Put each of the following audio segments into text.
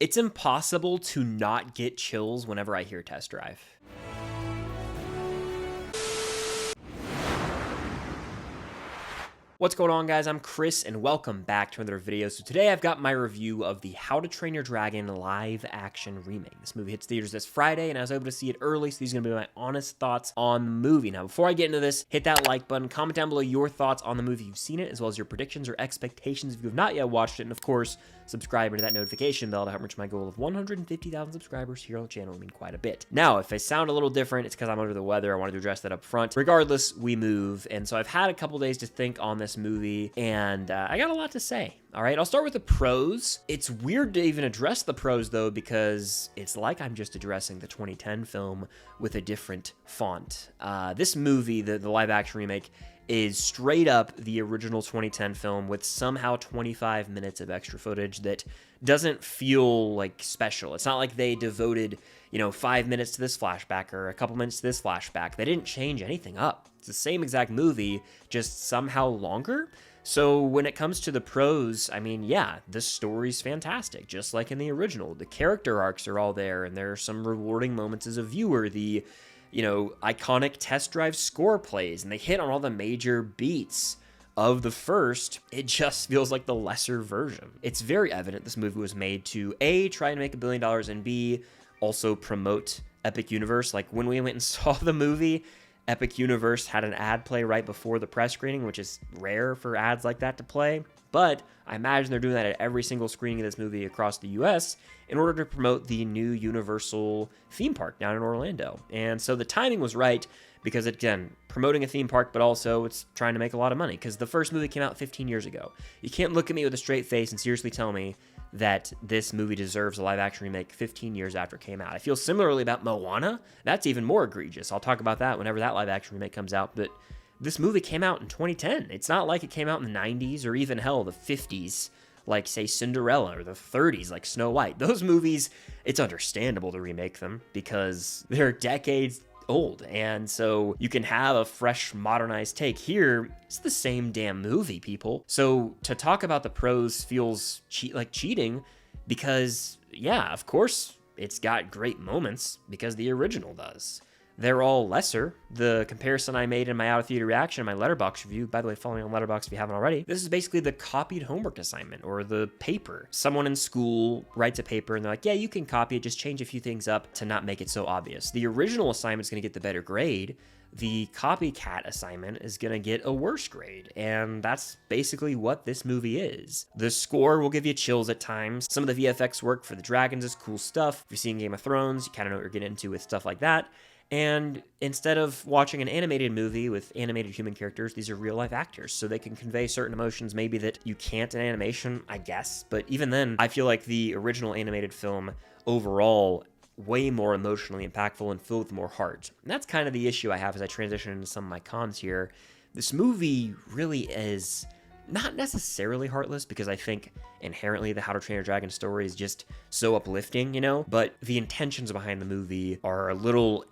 It's impossible to not get chills whenever I hear Test Drive. What's going on, guys? I'm Chris, and welcome back to another video. So today I've got my review of the How to Train Your Dragon live-action remake. This movie hits theaters this Friday, and I was able to see it early, so these are going to be my honest thoughts on the movie. Now, before I get into this, hit that like button, comment down below your thoughts on the movie if you've seen it, as well as your predictions or expectations if you have not yet watched it, and of course, subscribe to that notification bell to help reach my goal of 150,000 subscribers here on the channel. I mean, quite a bit. Now, if I sound a little different, it's because I'm under the weather. I wanted to address that up front. Regardless, we move, and so I've had a couple days to think on this movie, and I got a lot to say. All right, I'll start with the pros. It's weird to even address the pros, though, because it's like I'm just addressing the 2010 film with a different font. This movie, the live-action remake, is straight up the original 2010 film with somehow 25 minutes of extra footage that doesn't feel like special. It's not like they devoted, 5 minutes to this flashback or a couple minutes to this flashback. They didn't change anything up. It's the same exact movie, just somehow longer. So when it comes to the pros, I mean, yeah, the story's fantastic, just like in the original. The character arcs are all there, and there are some rewarding moments as a viewer. The iconic Test Drive score plays, and they hit on all the major beats of the first. It just feels like the lesser version. It's very evident this movie was made to A, try and make $1 billion, and B, also promote Epic Universe. Like, when we went and saw the movie, Epic Universe had an ad play right before the press screening, which is rare for ads like that to play. But I imagine they're doing that at every single screening of this movie across the US in order to promote the new Universal theme park down in Orlando. And so the timing was right because, again, promoting a theme park, but also it's trying to make a lot of money because the first movie came out 15 years ago. You can't look at me with a straight face and seriously tell me that this movie deserves a live-action remake 15 years after it came out. I feel similarly about Moana. That's even more egregious. I'll talk about that whenever that live-action remake comes out, but this movie came out in 2010. It's not like it came out in the 90s or even, hell, the 50s, like, say, Cinderella, or the 30s, like Snow White. Those movies, it's understandable to remake them because they're decades old, and so you can have a fresh, modernized take. Here, it's the same damn movie, people. So to talk about the pros feels like cheating because, yeah, of course, it's got great moments because the original does. They're all lesser. The comparison I made in my out-of-theater reaction, my Letterboxd review, by the way, follow me on Letterboxd if you haven't already, this is basically the copied homework assignment or the paper. Someone in school writes a paper and they're like, yeah, you can copy it, just change a few things up to not make it so obvious. The original assignment is going to get the better grade. The copycat assignment is going to get a worse grade, and that's basically what this movie is. The score will give you chills at times. Some of the VFX work for the dragons is cool stuff. If you've seen Game of Thrones, you kind of know what you're getting into with stuff like that. And instead of watching an animated movie with animated human characters, these are real-life actors, so they can convey certain emotions maybe that you can't in animation, I guess. But even then, I feel like the original animated film overall way more emotionally impactful and filled with more heart. And that's kind of the issue I have as I transition into some of my cons here. This movie really is not necessarily heartless, because I think inherently the How to Train Your Dragon story is just so uplifting, but the intentions behind the movie are a little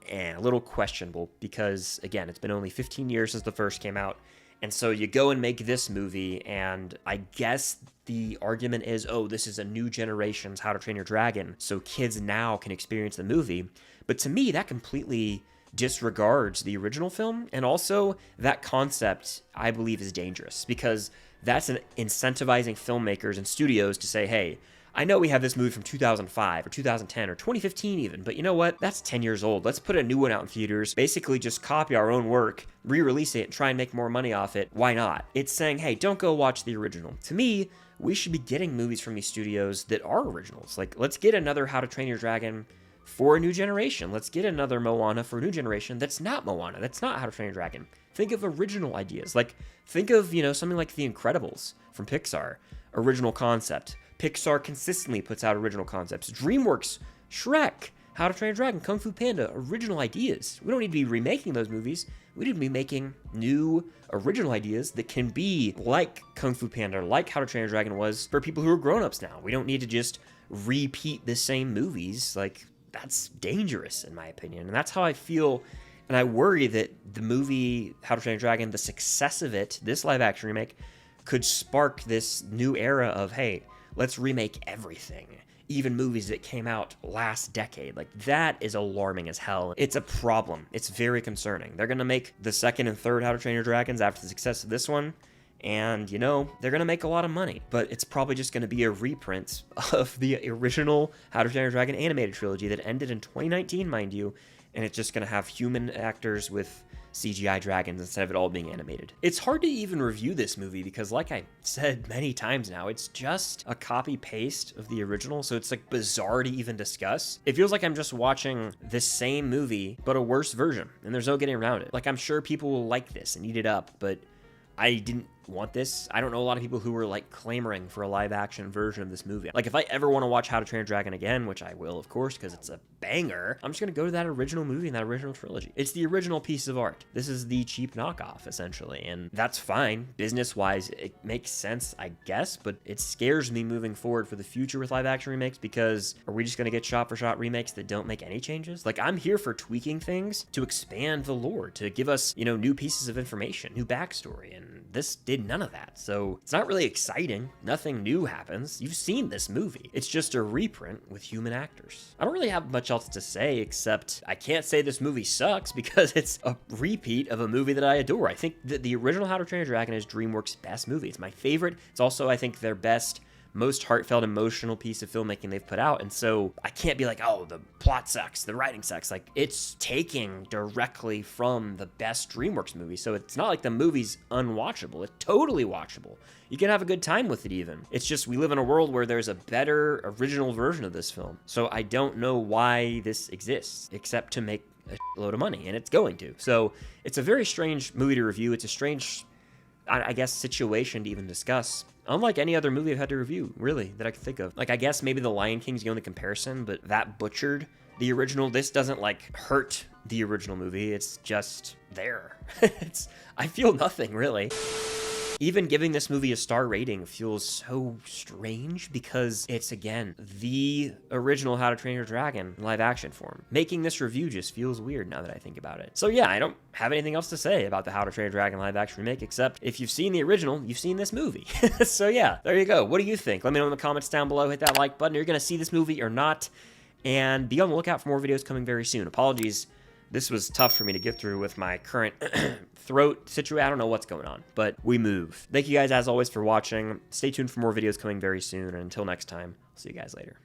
questionable because, again, it's been only 15 years since the first came out, and so you go and make this movie, and I guess the argument is, oh, this is a new generation's How to Train Your Dragon, so kids now can experience the movie, but to me, that completely disregards the original film, and also that concept, I believe, is dangerous, because that's incentivizing filmmakers and studios to say, hey, I know we have this movie from 2005 or 2010 or 2015 even, but you know what? That's 10 years old. Let's put a new one out in theaters, basically just copy our own work, re-release it, and try and make more money off it. Why not? It's saying, hey, don't go watch the original. To me, we should be getting movies from these studios that are originals. Like, let's get another How to Train Your Dragon for a new generation. Let's get another Moana for a new generation that's not Moana, that's not How to Train Your Dragon. Think of original ideas. Like, think of, something like The Incredibles from Pixar. Original concept. Pixar consistently puts out original concepts. DreamWorks, Shrek, How to Train Your Dragon, Kung Fu Panda, original ideas. We don't need to be remaking those movies. We need to be making new original ideas that can be like Kung Fu Panda, like How to Train Your Dragon was for people who are grown-ups now. We don't need to just repeat the same movies. Like, that's dangerous, in my opinion. And that's how I feel, and I worry that the movie How to Train Your Dragon, the success of it, this live-action remake, could spark this new era of, hey, let's remake everything. even movies that came out last decade. Like, that is alarming as hell. It's a problem. It's very concerning. They're gonna make the second and third How to Train Your Dragons after the success of this one, and, you know, they're going to make a lot of money, but it's probably just going to be a reprint of the original How to Train Your Dragon animated trilogy that ended in 2019, mind you, and it's just going to have human actors with CGI dragons instead of it all being animated. It's hard to even review this movie because, like I said many times now, it's just a copy-paste of the original, so it's like bizarre to even discuss. It feels like I'm just watching the same movie, but a worse version, and there's no getting around it. Like, I'm sure people will like this and eat it up, but I didn't want this. I don't know a lot of people who were like clamoring for a live action version of this movie. Like, if I ever want to watch How to Train Your Dragon again, which I will, of course, because it's a banger, I'm just going to go to that original movie and that original trilogy. It's the original piece of art. This is the cheap knockoff, essentially, and that's fine. Business-wise, it makes sense, I guess, but it scares me moving forward for the future with live action remakes, because are we just going to get shot-for-shot remakes that don't make any changes? Like, I'm here for tweaking things to expand the lore, to give us, you know, new pieces of information, new backstory, and this did none of that. So it's not really exciting. Nothing new happens. You've seen this movie. It's just a reprint with human actors. I don't really have much else to say, except I can't say this movie sucks because it's a repeat of a movie that I adore. I think that the original How to Train Your Dragon is DreamWorks' best movie. It's my favorite. It's also, I think, their best, most heartfelt, emotional piece of filmmaking they've put out. And so I can't be like, oh, the plot sucks, the writing sucks. Like, it's taking directly from the best DreamWorks movie. So it's not like the movie's unwatchable. It's totally watchable. You can have a good time with it even. It's just we live in a world where there's a better original version of this film. So I don't know why this exists, except to make a load of money, and it's going to. So it's a very strange movie to review. It's a strange, I guess, situation to even discuss. Unlike any other movie I've had to review, really, that I could think of. Like, I guess maybe The Lion King's the only comparison, but that butchered the original. This doesn't, like, hurt the original movie. It's just there. I feel nothing, really. Even giving this movie a star rating feels so strange because it's, again, the original How to Train Your Dragon in live action form. Making this review just feels weird now that I think about it. So yeah, I don't have anything else to say about the How to Train Your Dragon live action remake, except if you've seen the original, you've seen this movie. So yeah, there you go. What do you think? Let me know in the comments down below. Hit that like button. Are you going to see this movie or not? And be on the lookout for more videos coming very soon. Apologies. This was tough for me to get through with my current throat situation. I don't know what's going on, but we move. Thank you guys, as always, for watching. Stay tuned for more videos coming very soon. And until next time, I'll see you guys later.